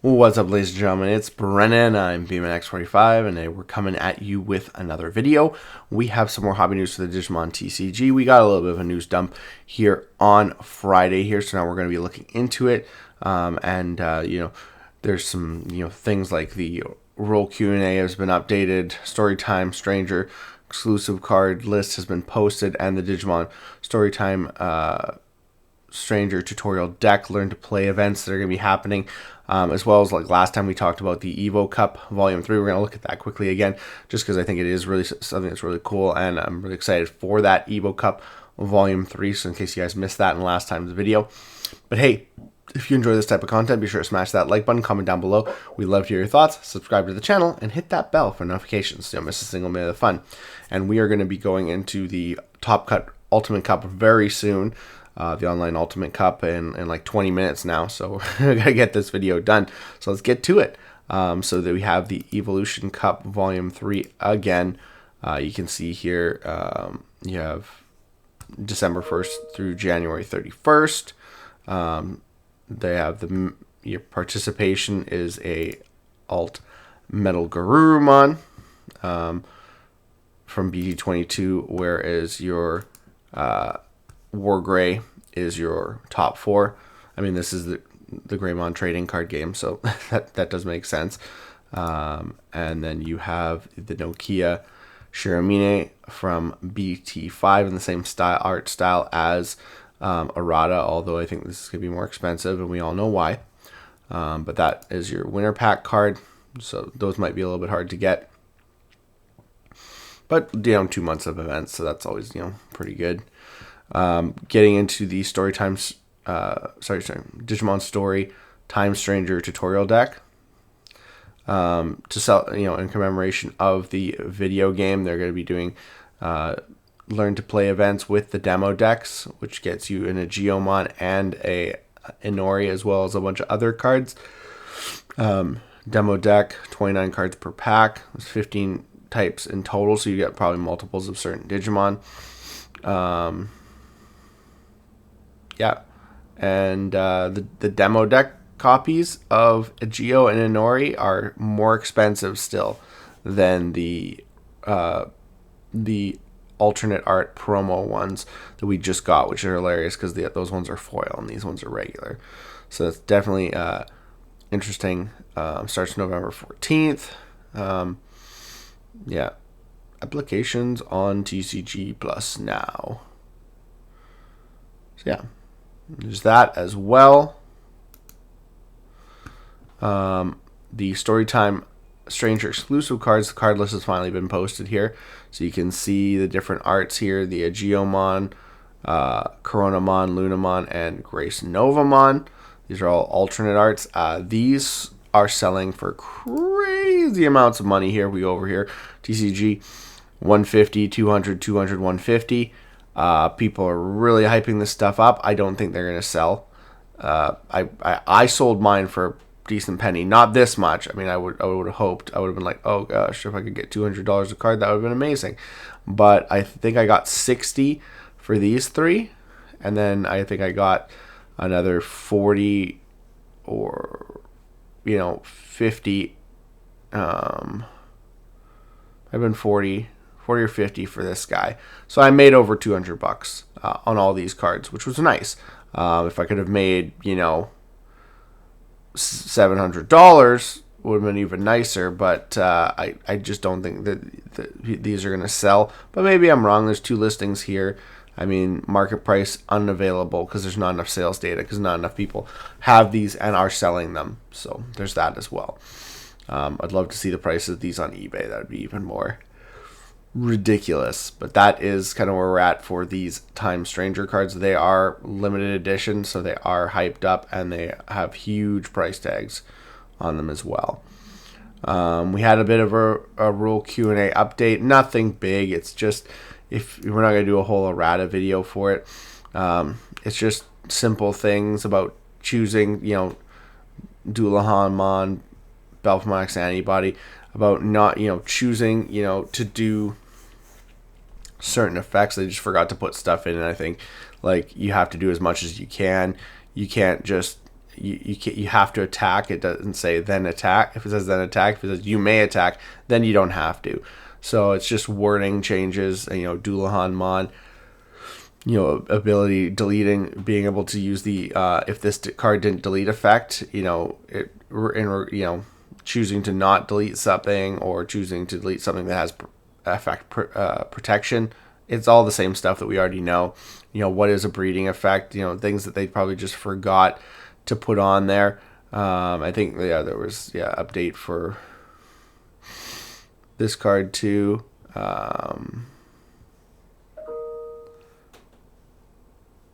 What's up, ladies and gentlemen? It's Brennan. I'm BMX45, and today we're coming at you with another video. We have some more hobby news for the Digimon TCG. We got a little bit of a news dump here on Friday here, so now we're going to be looking into it. There's some things like the role Q&A has been updated, Storytime Stranger exclusive card list has been posted, and the Digimon Storytime Stranger tutorial deck learn to play events that are going to be happening, as well as like last time we talked about the Evo Cup Volume 3. We're going to look at that quickly again just because I think it is really something that's really cool, and I'm really excited for that Evo Cup Volume 3, so in case you guys missed that in last time's video. But hey, if you enjoy this type of content, be sure to smash that like button, comment down below. We'd love to hear your thoughts, subscribe to the channel, and hit that bell for notifications so you don't miss a single minute of the fun. And we are going to be going into the Top Cut Ultimate Cup very soon. The online Ultimate Cup in like 20 minutes now, so I gotta get this video done. So let's get to it. So that we have the Evolution Cup Volume 3 again. You can see here you have December 1st through January 31st. They have your participation is a Alt Metal Garurumon from BT22, whereas your War Gray is your top 4. I mean, this is the Greymon trading card game, so that does make sense. And then you have the Nokia Shiramine from BT5 in the same art style as Arata, although I think this is going to be more expensive, and we all know why. But that is your winner pack card, so those might be a little bit hard to get. But 2 months of events, so that's always pretty good. Getting into the Digimon Story Time Stranger tutorial deck. To sell, in commemoration of the video game, they're going to be doing learn to play events with the demo decks, which gets you an Geomon and a Inori, as well as a bunch of other cards. Demo deck, 29 cards per pack. There's 15 types in total, so you get probably multiples of certain Digimon. And the demo deck copies of Geo and Inori are more expensive still than the alternate art promo ones that we just got, which are hilarious because those ones are foil and these ones are regular. So it's definitely interesting. Starts November 14th. Applications on TCG Plus now. So yeah, there's that as well. The Storytime Stranger exclusive cards, the card list has finally been posted here. So you can see the different arts here, the Geomon, Coronamon, Lunamon, and Grace Novamon. These are all alternate arts. These are selling for crazy amounts of money here. We go over here, TCG, 150, 200, 200, 150. People are really hyping this stuff up. I don't think they're going to sell. I sold mine for a decent penny. Not this much. I mean, I would have hoped. I would have been like, oh gosh, if I could get $200 a card, that would have been amazing. But I think I got 60 for these 3. And then I think I got another 40 or 50. I've been 40 or 50 for this guy. So I made over $200 on all these cards, which was nice. If I could have made, $700, would have been even nicer, but I just don't think that these are going to sell. But maybe I'm wrong. There's 2 listings here. I mean, market price unavailable because there's not enough sales data, because not enough people have these and are selling them. So there's that as well. I'd love to see the prices of these on eBay. That would be even more ridiculous. But that is kind of where we're at for these Time Stranger cards. They are limited edition, so they are hyped up, and they have huge price tags on them as well. We had a bit of a rule Q&A update. Nothing big. It's just, if we're not going to do a whole errata video for it, it's just simple things about choosing, Dualahanmon, Belphimox antibody, about not, choosing, to do certain effects. They just forgot to put stuff in, and I think, like, you have to do as much as you can. You can't just, you have to attack. It doesn't say then attack. If it says then attack, if it says you may attack, then you don't have to. So it's just wording changes. And, Dullahan Mon, ability deleting, being able to use the if this card didn't delete effect, choosing to not delete something or choosing to delete something that has effect protection. It's all the same stuff that we already know. What is a breeding effect? Things that they probably just forgot to put on there. I think there was update for this card too.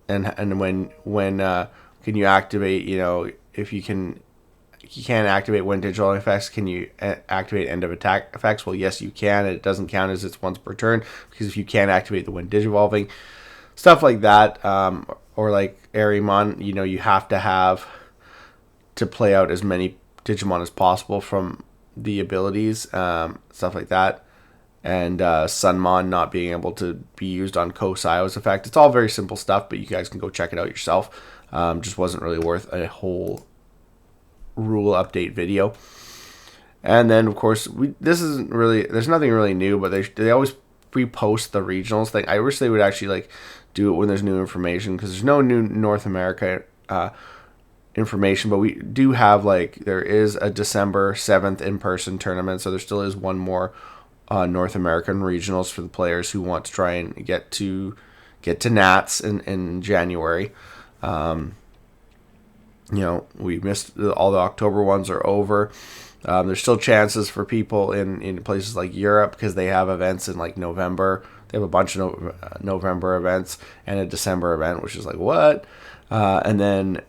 And when can you activate? If you can't activate when digital effects. Can you activate end of attack effects? Well, yes, you can. It doesn't count as it's once per turn, because if you can't activate the when digivolving, stuff like that, or like Arimon, you have to play out as many Digimon as possible from the abilities, stuff like that. And Sunmon not being able to be used on Kosai's effect. It's all very simple stuff, but you guys can go check it out yourself. Just wasn't really worth a whole rule update video. And then, of course, there's nothing really new, but they always repost the regionals thing. I wish they would actually do it when there's new information, because there's no new North America information, but we do have there is a December 7th in-person tournament, so there still is one more North American regionals for the players who want to try and get to Nats in January. We missed all the October ones are over. There's still chances for people in places like Europe, because they have events in November. They have a bunch of November events and a December event, which is what? And then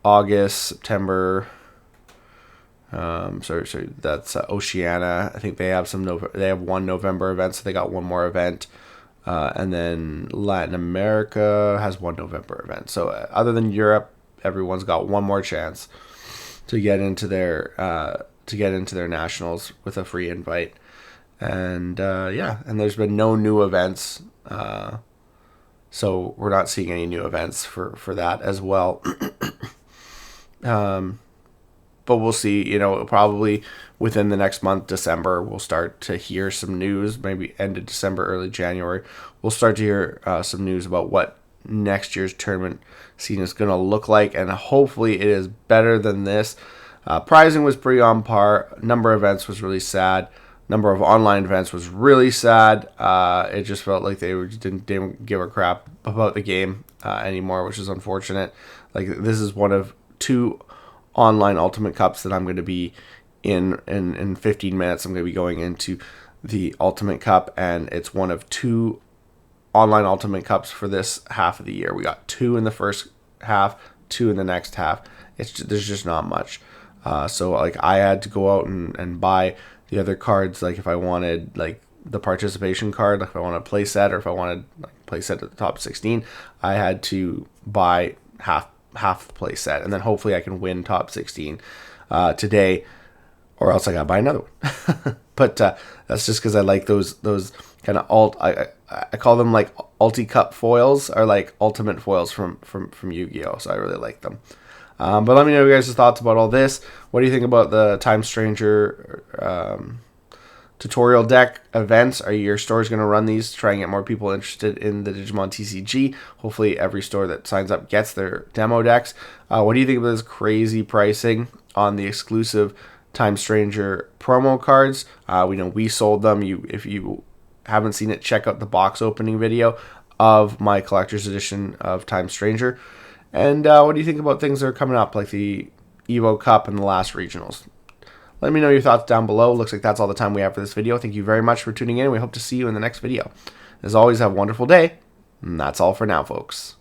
August, September. Sorry, that's Oceania. I think they have they have one November event, so they got one more event. And then Latin America has one November event. So other than Europe, everyone's got one more chance to get into their nationals with a free invite. And and there's been no new events. So we're not seeing any new events for that as well. But we'll see, probably within the next month, December, we'll start to hear some news, maybe end of December, early January. We'll start to hear some news about what next year's tournament scene is going to look like, and hopefully it is better than this. Prizing was pretty on par. Number of events was really sad. Number of online events was really sad. It just felt like they didn't give a crap about the game anymore, which is unfortunate. This is one of two online Ultimate Cups that I'm going to be in 15 minutes. I'm going to be going into the Ultimate Cup, and it's one of two online Ultimate Cups for this half of the year. We got two in the first half, two in the next half. There's just not much. So I had to go out and buy the other cards. If I wanted the participation card, if I wanted a play set, or if I wanted play set at the top 16, I had to buy half the play set, and then hopefully I can win top 16 today, or else I gotta buy another one. But that's just because I like those kind of I call them Ulti Cup foils, or ultimate foils from Yu-Gi-Oh! So I really like them. But let me know your guys' thoughts about all this. What do you think about the Time Stranger tutorial deck events? Are your stores going to run these to try and get more people interested in the Digimon TCG? Hopefully every store that signs up gets their demo decks. What do you think about this crazy pricing on the exclusive Time Stranger promo cards? We sold them. If you haven't seen it, check out the box opening video of my collector's edition of Time Stranger. And what do you think about things that are coming up, like the Evo Cup and the last regionals? Let me know your thoughts down below. Looks like that's all the time we have for this video. Thank you very much for tuning in. We hope to see you in the next video. As always, have a wonderful day. And that's all for now, folks.